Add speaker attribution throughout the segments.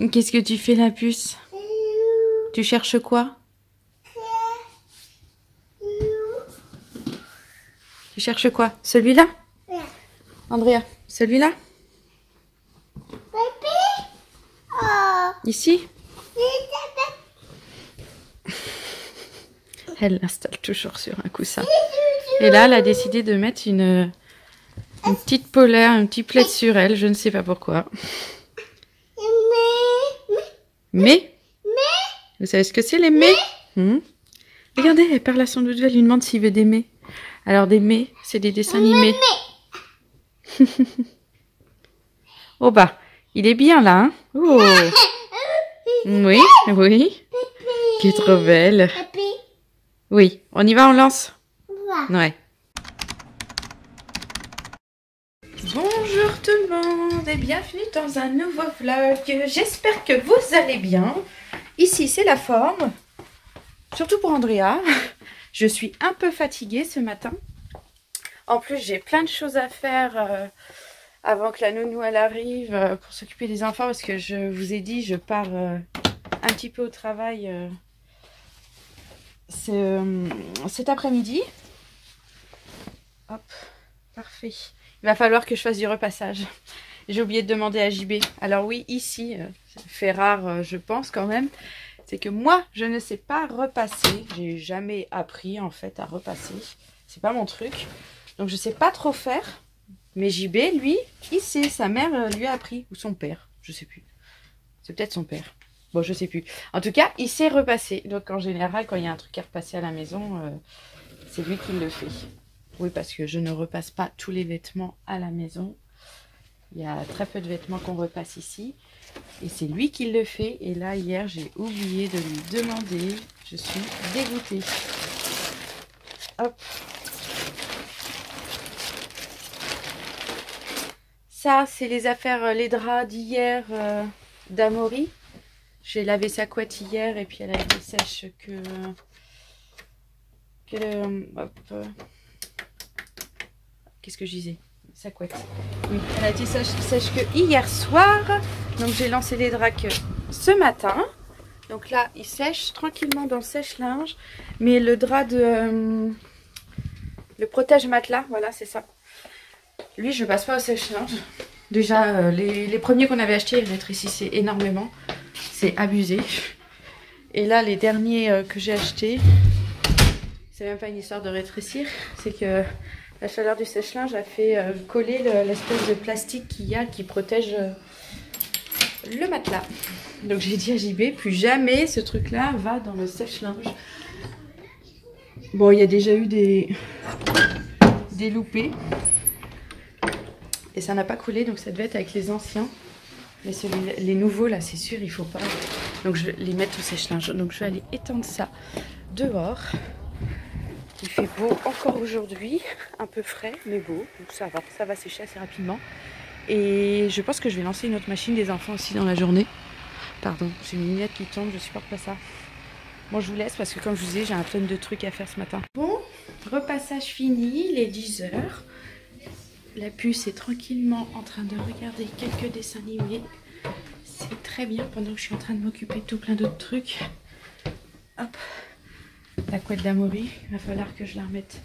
Speaker 1: Qu'est-ce que tu fais, la puce? Tu cherches quoi? Tu cherches quoi? Celui-là? Andrea, celui-là? Ici? Elle l'installe toujours sur un coussin. Et là, elle a décidé de mettre une petite polaire, un petit plaid sur elle. Je ne sais pas pourquoi. Mais? Vous savez ce que c'est, les mets? Regardez, elle parle à son doudou, elle lui demande s'il veut des mets. Alors, des mets, c'est des dessins animés. Oh bah, il est bien là, hein? Oh. Oui, oui. Qui est trop belle. Oui, on y va, on lance? Ouais. Bonjour tout le monde et bienvenue dans un nouveau vlog. J'espère que vous allez bien. Ici, c'est la forme. Surtout pour Andrea. Je suis un peu fatiguée ce matin. En plus, j'ai plein de choses à faire avant que la nounou elle arrive pour s'occuper des enfants. Parce que je vous ai dit, je pars un petit peu au travail cet après-midi. Hop, parfait. Il va falloir que je fasse du repassage. J'ai oublié de demander à JB. Alors oui, ici, ça fait rare, je pense quand même. C'est que moi, je ne sais pas repasser. J'ai jamais appris en fait à repasser. C'est pas mon truc. Donc je sais pas trop faire. Mais JB, lui, il sait. Sa mère lui a appris. Ou son père, je sais plus. C'est peut-être son père. Bon, je sais plus. En tout cas, il sait repasser. Donc en général, quand il y a un truc à repasser à la maison, c'est lui qui le fait. Oui, parce que je ne repasse pas tous les vêtements à la maison. Il y a très peu de vêtements qu'on repasse ici. Et c'est lui qui le fait. Et là, hier, j'ai oublié de lui demander. Je suis dégoûtée. Hop. Ça, c'est les affaires, les draps d'hier d'Amaury. J'ai lavé sa couette hier et puis elle a été sèche hop. Qu'est-ce que je disais? Sa couette. Oui, elle a été sèche que hier soir. Donc j'ai lancé les draps ce matin. Donc là, il sèche tranquillement dans le sèche-linge. Mais le drap de... le protège-matelas, voilà, c'est ça. Lui, je ne passe pas au sèche-linge. Déjà, les premiers qu'on avait achetés, ils rétrécissaient énormément. C'est abusé. Et là, les derniers que j'ai achetés, c'est même pas une histoire de rétrécir. C'est que la chaleur du sèche-linge a fait coller l'espèce de plastique qu'il y a qui protège le matelas. Donc j'ai dit à JB, plus jamais ce truc-là va dans le sèche-linge. Bon, il y a déjà eu des loupés. Et ça n'a pas collé, donc ça devait être avec les anciens. Mais les nouveaux, là, c'est sûr, il faut pas. Donc je vais les mettre au sèche-linge. Donc je vais aller étendre ça dehors. Il fait beau encore aujourd'hui, un peu frais, mais beau. Donc ça va sécher assez rapidement. Et je pense que je vais lancer une autre machine des enfants aussi dans la journée. Pardon, j'ai une lunette qui tombe, je supporte pas ça. Bon, je vous laisse parce que comme je vous disais, j'ai un tonne de trucs à faire ce matin. Bon, repassage fini, il est 10 h. La puce est tranquillement en train de regarder quelques dessins animés. C'est très bien pendant que je suis en train de m'occuper de tout plein d'autres trucs. Hop. La couette d'Amaury, il va falloir que je la remette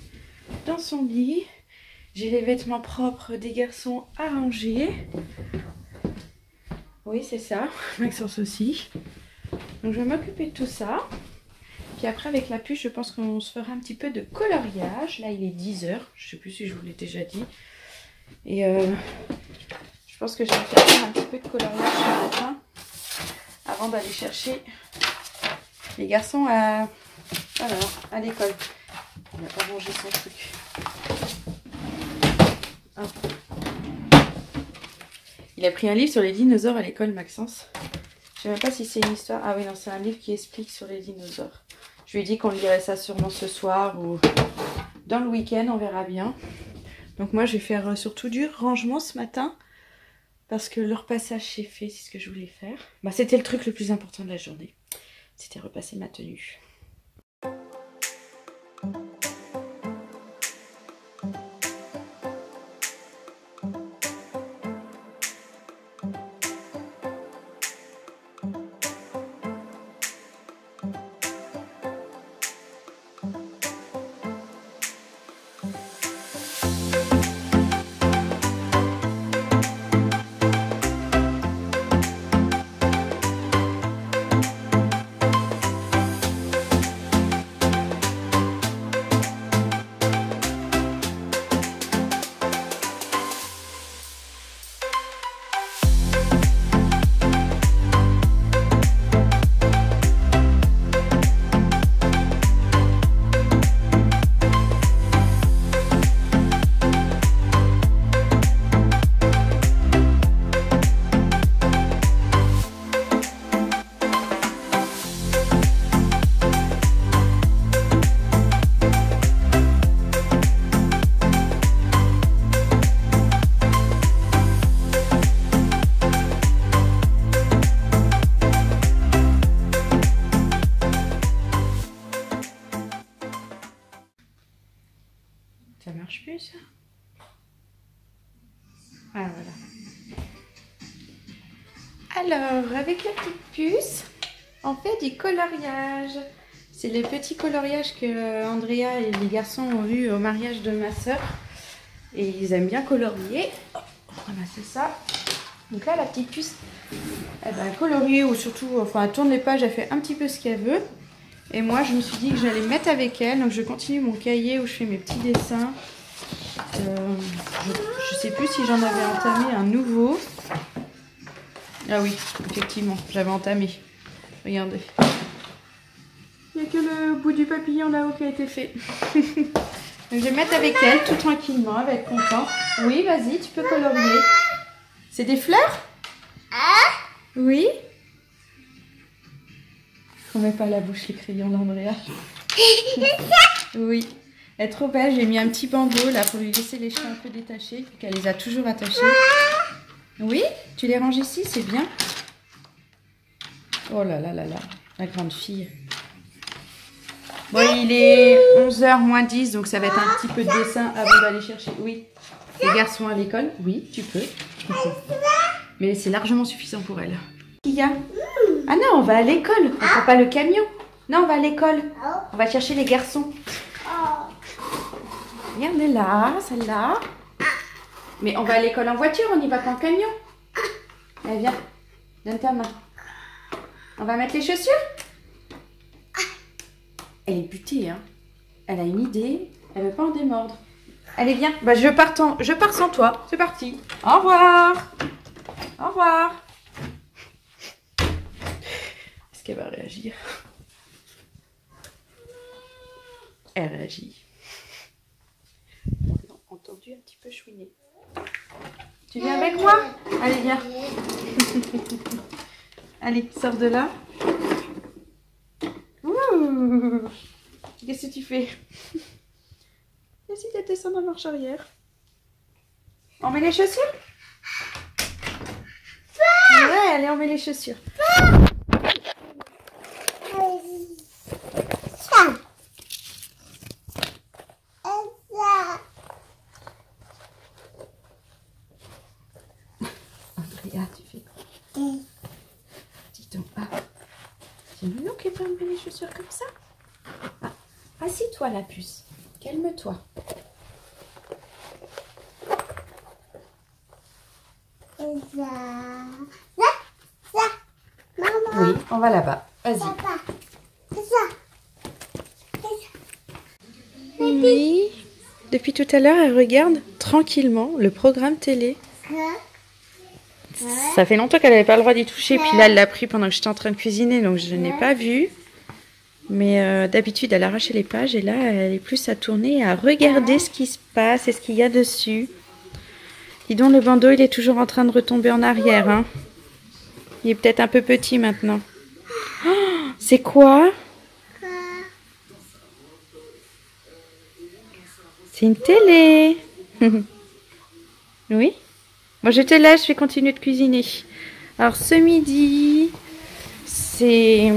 Speaker 1: dans son lit. J'ai les vêtements propres des garçons à ranger. Oui, c'est ça. Maxence aussi. Donc je vais m'occuper de tout ça. Puis après avec la puce, je pense qu'on se fera un petit peu de coloriage. Là, il est 10 h. Je ne sais plus si je vous l'ai déjà dit. Et je pense que je vais faire un petit peu de coloriage ce matin avant d'aller chercher les garçons à l'école. Il n'a pas rangé son truc. Hop. Il a pris un livre sur les dinosaures à l'école, Maxence. Je ne sais même pas si c'est une histoire. Ah oui, non, c'est un livre qui explique sur les dinosaures. Je lui ai dit qu'on lirait ça sûrement ce soir ou dans le week-end, on verra bien. Donc moi, je vais faire surtout du rangement ce matin. Parce que le repassage c'est fait, c'est ce que je voulais faire. Bah, c'était le truc le plus important de la journée. C'était repasser ma tenue. Ah, voilà. Alors, avec la petite puce, on fait du coloriage. C'est les petits coloriages que Andrea et les garçons ont eu au mariage de ma soeur. Et ils aiment bien colorier. Oh, voilà, c'est ça. Donc là, la petite puce, elle va colorier ou surtout, enfin, elle tourne les pages, elle fait un petit peu ce qu'elle veut. Et moi, je me suis dit que j'allais mettre avec elle. Donc, je continue mon cahier où je fais mes petits dessins. Je sais plus si j'en avais entamé un nouveau. Ah oui, effectivement, j'avais entamé. Regardez. Il n'y a que le bout du papillon là-haut qui a été fait. Donc, je vais mettre avec elle tout tranquillement, elle va être contente. Oui, vas-y, tu peux colorier. C'est des fleurs? Oui. On met pas à la bouche les crayons d'Andrea. Oui. Elle est trop belle, j'ai mis un petit bandeau là pour lui laisser les cheveux un peu détachés, vu qu'elle les a toujours attachés. Oui, tu les ranges ici, c'est bien. Oh là là là là, la grande fille. Bon, il est 11h moins 10, donc ça va être un petit peu de dessin avant d'aller chercher. Oui, les garçons à l'école, oui, tu peux. Mais c'est largement suffisant pour elle. Qu'il y a? Ah non, on va à l'école, on prend pas le camion. Non, on va à l'école. On va chercher les garçons. Regardez là, celle-là. Mais on va à l'école en voiture, on n'y va pas en camion. Allez, viens, donne ta main. On va mettre les chaussures? Elle est butée, hein. Elle a une idée, elle veut pas en démordre. Allez, viens. Bah, je pars sans toi. C'est parti. Au revoir. Au revoir. Est-ce qu'elle va réagir? Elle réagit. On l'a entendu un petit peu chouiner. Tu viens avec moi? Allez, viens. Allez, sors de là. Qu'est-ce que tu fais? Et si tu descends en marche arrière? On met les chaussures? Ouais, allez, on met les chaussures. Andrea, tu fais quoi? Dis donc, ah, c'est Nounou qui peut enlever les chaussures comme ça? Ah, assis-toi la puce, calme-toi. Oui, on va là-bas. Vas-y. Oui, depuis tout à l'heure, elle regarde tranquillement le programme télé. Ça fait longtemps qu'elle n'avait pas le droit d'y toucher. Puis là, elle l'a pris pendant que j'étais en train de cuisiner, donc je n'ai pas vu. Mais d'habitude, elle arrachait les pages et là, elle est plus à tourner, à regarder ce qui se passe et ce qu'il y a dessus. Dis donc, le bandeau, il est toujours en train de retomber en arrière. Hein. Il est peut-être un peu petit maintenant. Oh, c'est quoi? C'est une télé. Oui. Bon, je te laisse, je vais continuer de cuisiner. Alors, ce midi, c'est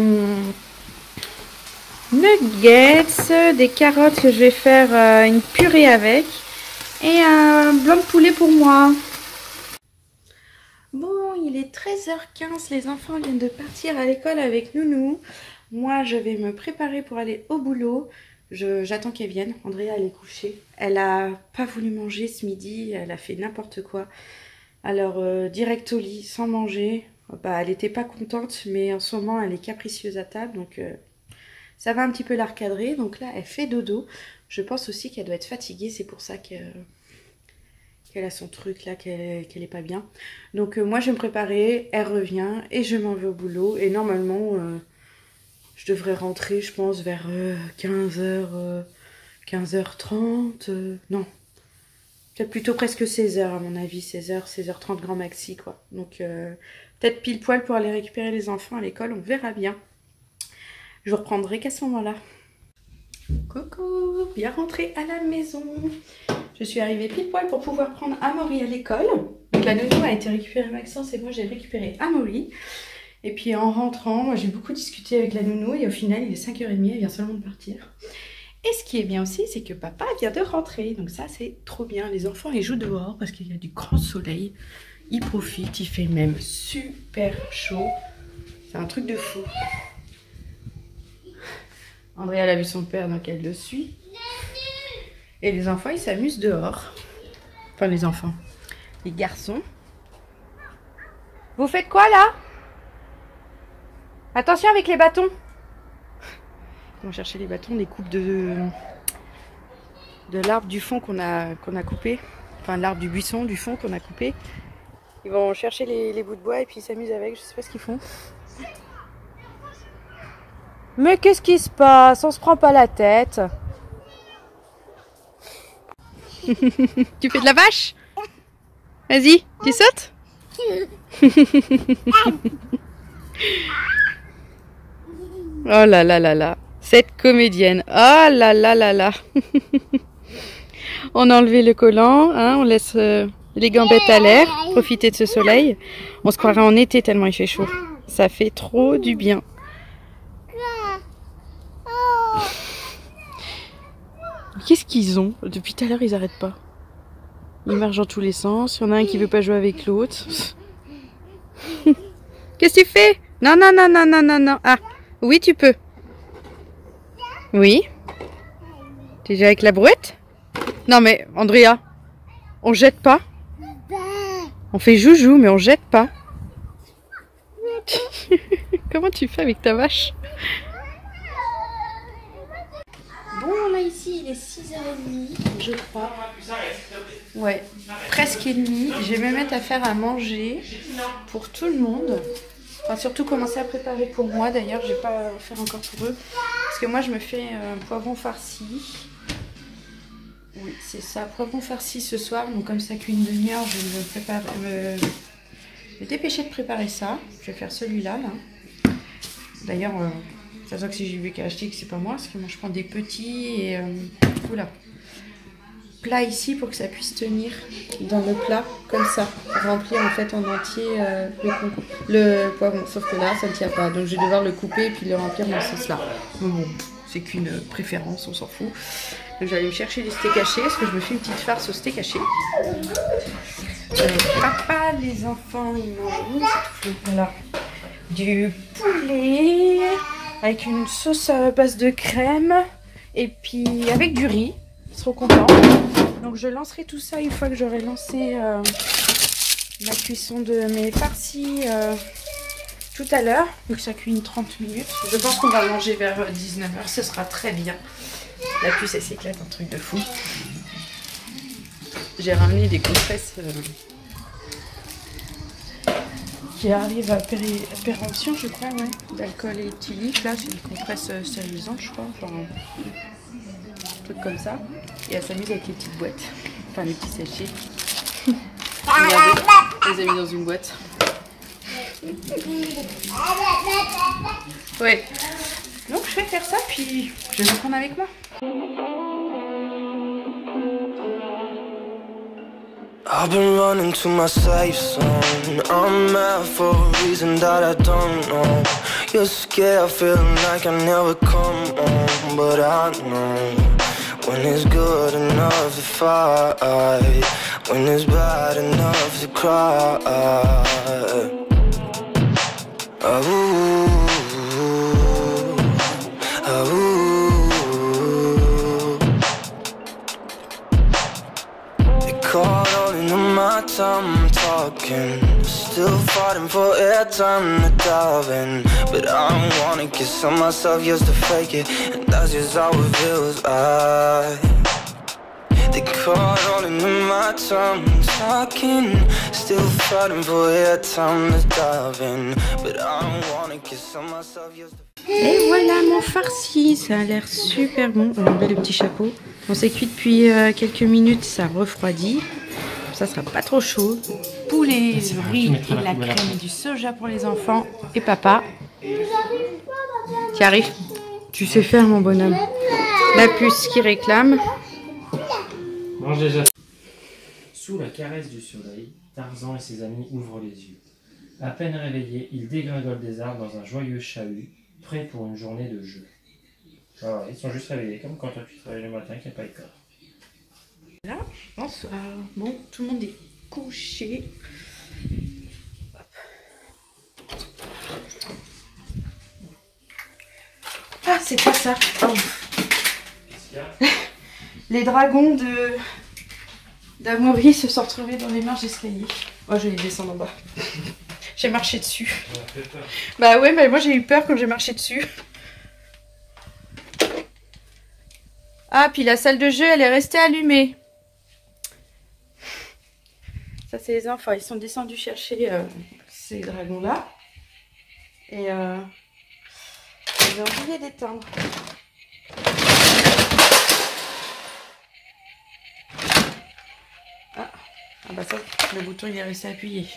Speaker 1: nuggets, des carottes que je vais faire une purée avec et un blanc de poulet pour moi. Bon, il est 13h15, les enfants viennent de partir à l'école avec Nounou. Moi, je vais me préparer pour aller au boulot. J'attends qu'elle vienne. Andrea, elle est couchée. Elle n'a pas voulu manger ce midi, elle a fait n'importe quoi. Alors, direct au lit, sans manger. Bah, elle n'était pas contente, mais en ce moment, elle est capricieuse à table, donc ça va un petit peu la recadrer. Donc là, elle fait dodo. Je pense aussi qu'elle doit être fatiguée, c'est pour ça qu'elle a son truc là, qu'elle est pas bien. Donc moi, je vais me préparer, elle revient et je m'en vais au boulot. Et normalement, je devrais rentrer, je pense, vers 15h, 15h30. Non, peut-être plutôt presque 16h à mon avis, 16h, 16h30 grand maxi quoi. Donc peut-être pile poil pour aller récupérer les enfants à l'école, on verra bien. Je vous reprendrai qu'à ce moment-là. Coucou, bien rentrée à la maison. Je suis arrivée pile poil pour pouvoir prendre Amaury à l'école. Donc la nounou a été récupérée Maxence et moi j'ai récupéré Amaury. Et puis en rentrant, moi j'ai beaucoup discuté avec la nounou et au final il est 5h30, elle vient seulement de partir. Et ce qui est bien aussi, c'est que papa vient de rentrer. Donc ça, c'est trop bien. Les enfants, ils jouent dehors parce qu'il y a du grand soleil. Ils profitent, il fait même super chaud. C'est un truc de fou. Andrea, elle a vu son père, donc elle le suit. Et les enfants, ils s'amusent dehors. Enfin, les enfants. Les garçons. Vous faites quoi, là? Attention avec les bâtons. Ils vont chercher les bâtons, des coupes de l'arbre du fond qu'on a coupé. Enfin, l'arbre du buisson du fond qu'on a coupé. Ils vont chercher les bouts de bois et puis ils s'amusent avec. Je sais pas ce qu'ils font. Mais qu'est-ce qui se passe? On se prend pas la tête. Tu fais de la vache? Vas-y, tu sautes? Oh là là là là. Cette comédienne. Oh là là là là. On a enlevé le collant, hein, on laisse les gambettes à l'air, profiter de ce soleil. On se croirait en été tellement il fait chaud. Ça fait trop du bien. Qu'est-ce qu'ils ont? Depuis tout à l'heure, ils n'arrêtent pas. Ils marchent dans tous les sens. Il y en a un qui veut pas jouer avec l'autre. Qu'est-ce que tu fais? Non, non, non, non, non, non, non. Ah, oui, tu peux. Oui. Tu es déjà avec la brouette? Non, mais Andrea, on jette pas. On fait joujou, mais on jette pas. Comment tu fais avec ta vache? Bon, là ici, il est 6h30, je crois. Ouais, presque et demi. Je vais me mettre à faire à manger pour tout le monde. Enfin, surtout commencer à préparer pour moi. D'ailleurs, je vais pas faire encore pour eux. Parce que moi, je me fais poivron farci. Oui, c'est ça, poivron farci ce soir. Donc, comme ça cuit une demi-heure, je vais me dépêcher de préparer ça. Je vais faire celui-là, là. D'ailleurs, ça se voit que c'est JB qui a acheté, que c'est pas moi. Parce que moi, je prends des petits et... oula. Plat ici pour que ça puisse tenir dans le plat comme ça, remplir en fait en entier le poivron, sauf que là ça ne tient pas, donc je vais devoir le couper et puis le remplir dans ce sens là. Bon, c'est qu'une préférence, on s'en fout. Donc j'allais me chercher des steaks hachés parce que je me fais une petite farce au steak haché. Papa, les enfants ils mangent voilà, du poulet avec une sauce à base de crème et puis avec du riz. Ils seront contents. Donc je lancerai tout ça une fois que j'aurai lancé la cuisson de mes farcis tout à l'heure. Donc ça cuit une 30 minutes. Je pense qu'on va manger vers 19h. Ce sera très bien. La puce elle s'éclate, un truc de fou. J'ai ramené des compresses qui arrivent à péremption, je crois, ouais. D'alcool éthylique. Là, c'est des compresses stérilisantes, je crois. Enfin, truc comme ça, et elle s'amuse avec les petites boîtes, enfin les petits sachets. Regardez, elle les a mis dans une boîte. Ouais, donc je vais faire ça puis je vais le prendre avec moi.
Speaker 2: I've been running to my safe zone. I'm mad for a reason that I don't know. You're scared, feeling like I never come home. But I know when it's good enough to fight, when it's bad enough to cry. Caught all into my time, I'm talking. Still fighting for airtime to dive in. But I don't wanna get some of myself just to fake it. And that's just how it feels. They caught all into my time, I'm talking. Still fighting for airtime to dive in. But I don't wanna get some of myself just to...
Speaker 1: Et voilà mon farci, ça a l'air super bon. On va enlever le petit chapeau. On s'est cuit depuis quelques minutes, ça refroidit. Ça sera pas trop chaud. Poulet, le riz et de la crème et du soja pour les enfants. Et papa. Tu arrives? Tu sais faire mon bonhomme. La puce qui réclame.
Speaker 3: Mange déjà. Sous la caresse du soleil, Tarzan et ses amis ouvrent les yeux. À peine réveillés, ils dégringolent des arbres dans un joyeux chahut, prêts pour une journée de jeu. Ah ouais, ils sont juste réveillés, comme quand toi tu travailles le matin, qu'il n'y a pas école.
Speaker 1: Là, bonsoir. Bon, tout le monde est couché. Hop. Ah, c'est quoi ça? Oh.
Speaker 3: Qu'est-ce qu'il y a?
Speaker 1: Les dragons d'Amaury se sont retrouvés dans les marches d'escalier. Oh, je vais les descendre en bas. J'ai marché dessus.
Speaker 3: Ça m'a fait peur.
Speaker 1: Bah ouais, mais moi j'ai eu peur quand j'ai marché dessus. Ah, puis la salle de jeu, elle est restée allumée. Ça, c'est les enfants. Ils sont descendus chercher ces dragons-là. Et ils ont oublié d'éteindre. Ah bah ça, le bouton il est resté appuyé.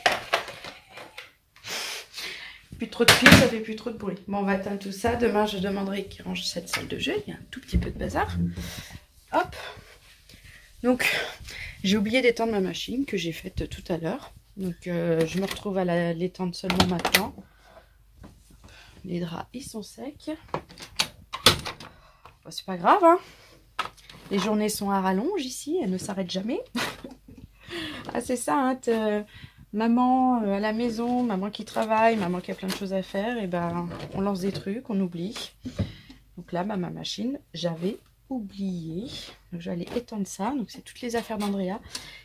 Speaker 1: Plus trop de fil, ça fait plus trop de bruit. Bon, on va atteindre tout ça. Demain, je demanderai qu'ils rangent cette salle de jeu. Il y a un tout petit peu de bazar. Hop. Donc, j'ai oublié d'étendre ma machine que j'ai faite tout à l'heure. Donc, je me retrouve à l'étendre seulement maintenant. Les draps, ils sont secs. Bon, c'est pas grave, hein. Les journées sont à rallonge ici. Elles ne s'arrêtent jamais. Ah, c'est ça, hein. Maman à la maison, maman qui travaille, maman qui a plein de choses à faire, et ben on lance des trucs, on oublie. Donc là, ma machine, j'avais oublié. Donc je vais aller étendre ça. Donc c'est toutes les affaires d'Andrea.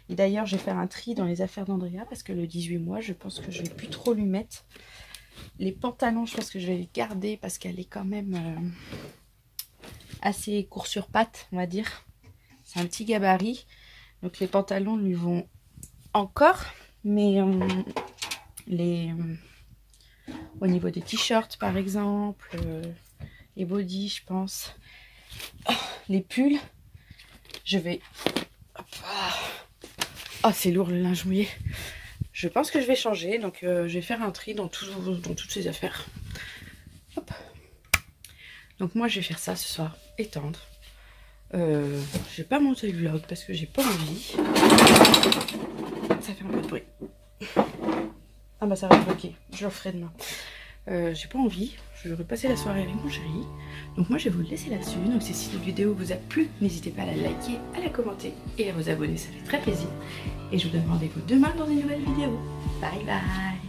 Speaker 1: Et d'ailleurs, je vais faire un tri dans les affaires d'Andrea parce que le 18 mois, je pense que je vais plus trop lui mettre. Les pantalons, je pense que je vais les garder parce qu'elle est quand même assez court sur pattes, on va dire. C'est un petit gabarit. Donc les pantalons lui vont encore. Mais au niveau des t-shirts par exemple, les bodys je pense, les pulls, je vais... Oh c'est lourd le linge mouillé. Je pense que je vais changer, donc je vais faire un tri dans toutes ces affaires. Hop. Donc moi je vais faire ça ce soir, étendre. Je vais pas monter le vlog parce que j'ai pas envie. Ça fait un peu de bruit. Ah bah ça va être ok, je le referai demain. J'ai pas envie, je vais repasser la soirée avec mon chéri. Donc moi je vais vous le laisser là-dessus. Donc si cette vidéo vous a plu, n'hésitez pas à la liker, à la commenter et à vous abonner, ça fait très plaisir. Et je vous donne rendez-vous demain dans une nouvelle vidéo. Bye bye.